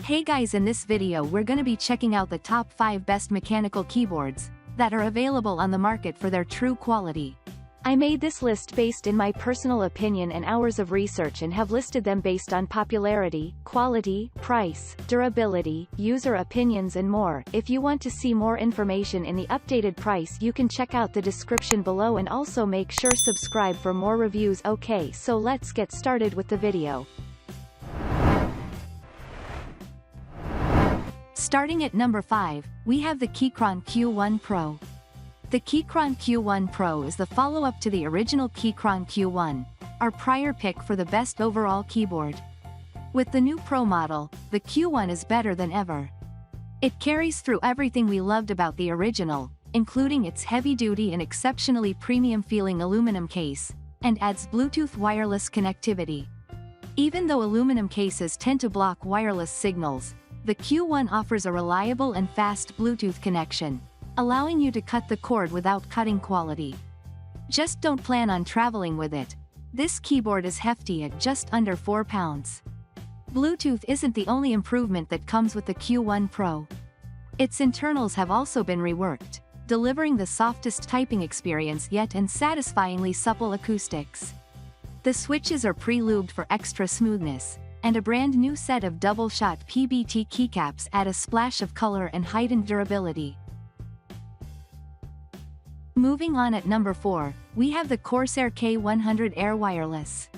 Hey guys, in this video we're gonna be checking out the top 5 best mechanical keyboards that are available on the market for their true quality. I made this list based in my personal opinion and hours of research and have listed them based on popularity, quality, price, durability, user opinions and more. If you want to see more information in the updated price, you can check out the description below and also make sure subscribe for more reviews. Okay, so let's get started with the video. Starting at number 5, we have the Keychron Q1 Pro. The Keychron Q1 Pro is the follow-up to the original Keychron Q1, our prior pick for the best overall keyboard. With the new Pro model, the Q1 is better than ever. It carries through everything we loved about the original, including its heavy-duty and exceptionally premium-feeling aluminum case, and adds Bluetooth wireless connectivity. Even though aluminum cases tend to block wireless signals, the Q1 offers a reliable and fast Bluetooth connection, allowing you to cut the cord without cutting quality. Just don't plan on traveling with it. This keyboard is hefty at just under 4 pounds. Bluetooth isn't the only improvement that comes with the Q1 Pro. Its internals have also been reworked, delivering the softest typing experience yet and satisfyingly supple acoustics. The switches are pre-lubed for extra smoothness, and a brand new set of double-shot PBT keycaps add a splash of color and heightened durability. Moving on at number 4, we have the Corsair K100 Air Wireless.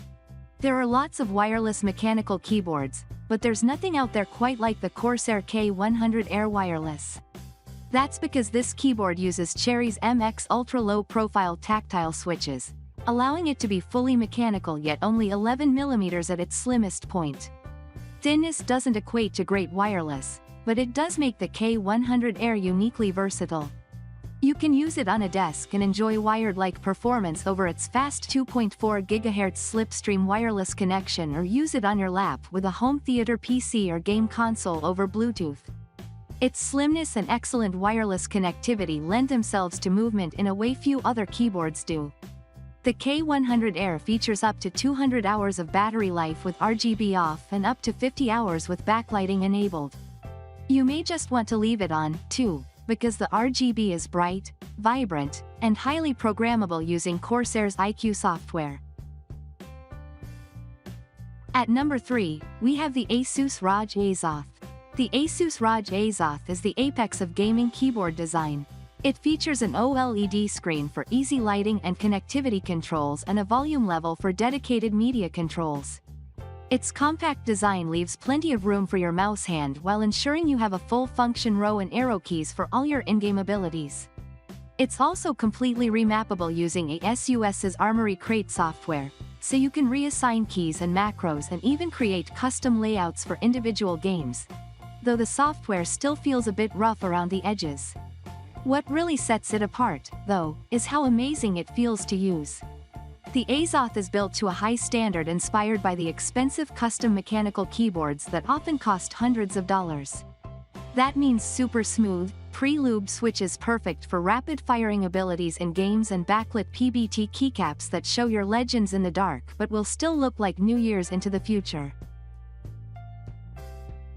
There are lots of wireless mechanical keyboards, but there's nothing out there quite like the Corsair K100 Air Wireless. That's because this keyboard uses Cherry's MX ultra-low profile tactile switches, allowing it to be fully mechanical yet only 11mm at its slimmest point. Thinness doesn't equate to great wireless, but it does make the K100 Air uniquely versatile. You can use it on a desk and enjoy wired-like performance over its fast 2.4 GHz slipstream wireless connection, or use it on your lap with a home theater PC or game console over Bluetooth. Its slimness and excellent wireless connectivity lend themselves to movement in a way few other keyboards do. The K100 Air features up to 200 hours of battery life with RGB off and up to 50 hours with backlighting enabled. You may just want to leave it on, too, because the RGB is bright, vibrant, and highly programmable using Corsair's IQ software. At number 3, we have the Asus ROG Azoth. The Asus ROG Azoth is the apex of gaming keyboard design. It features an OLED screen for easy lighting and connectivity controls and a volume level for dedicated media controls. Its compact design leaves plenty of room for your mouse hand while ensuring you have a full function row and arrow keys for all your in-game abilities. It's also completely remappable using Asus's Armoury Crate software, so you can reassign keys and macros and even create custom layouts for individual games, though the software still feels a bit rough around the edges. What really sets it apart, though, is how amazing it feels to use. The Azoth is built to a high standard inspired by the expensive custom mechanical keyboards that often cost hundreds of dollars. That means super smooth, pre-lubed switches perfect for rapid-firing abilities in games and backlit PBT keycaps that show your legends in the dark but will still look like New Year's into the future.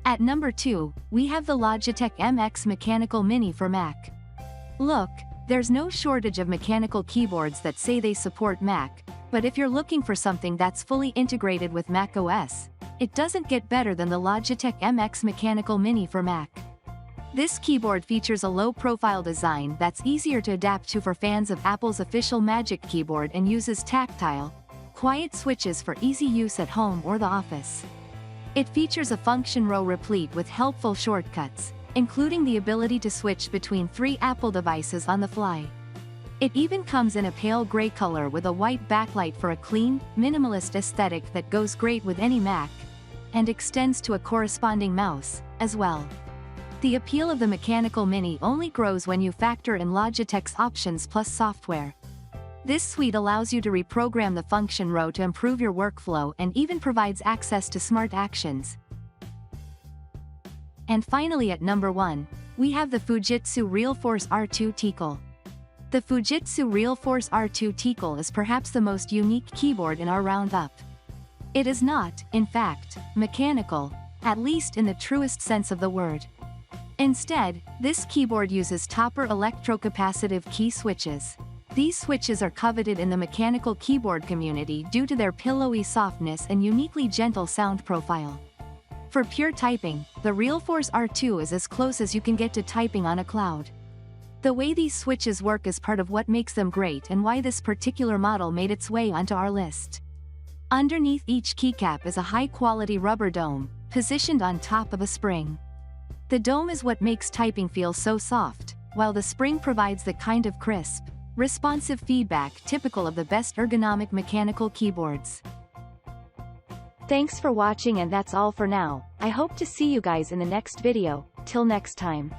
At number 2, we have the Logitech MX Mechanical Mini for Mac. Look, there's no shortage of mechanical keyboards that say they support Mac, but if you're looking for something that's fully integrated with macOS, it doesn't get better than the Logitech MX Mechanical Mini for Mac. This keyboard features a low-profile design that's easier to adapt to for fans of Apple's official Magic Keyboard and uses tactile, quiet switches for easy use at home or the office. It features a function row replete with helpful shortcuts, including the ability to switch between 3 Apple devices on the fly. It even comes in a pale gray color with a white backlight for a clean, minimalist aesthetic that goes great with any Mac, and extends to a corresponding mouse, as well. The appeal of the Mechanical Mini only grows when you factor in Logitech's Options Plus software. This suite allows you to reprogram the function row to improve your workflow and even provides access to smart actions. And finally at number 1, we have the Fujitsu Realforce R2 TKL. The Fujitsu Realforce R2 TKL is perhaps the most unique keyboard in our roundup. It is not, in fact, mechanical, at least in the truest sense of the word. Instead, this keyboard uses topper electrocapacitive key switches. These switches are coveted in the mechanical keyboard community due to their pillowy softness and uniquely gentle sound profile. For pure typing, the Realforce R2 is as close as you can get to typing on a cloud. The way these switches work is part of what makes them great and why this particular model made its way onto our list. Underneath each keycap is a high-quality rubber dome, positioned on top of a spring. The dome is what makes typing feel so soft, while the spring provides the kind of crisp, responsive feedback typical of the best ergonomic mechanical keyboards. Thanks for watching, and that's all for now. I hope to see you guys in the next video. Till next time.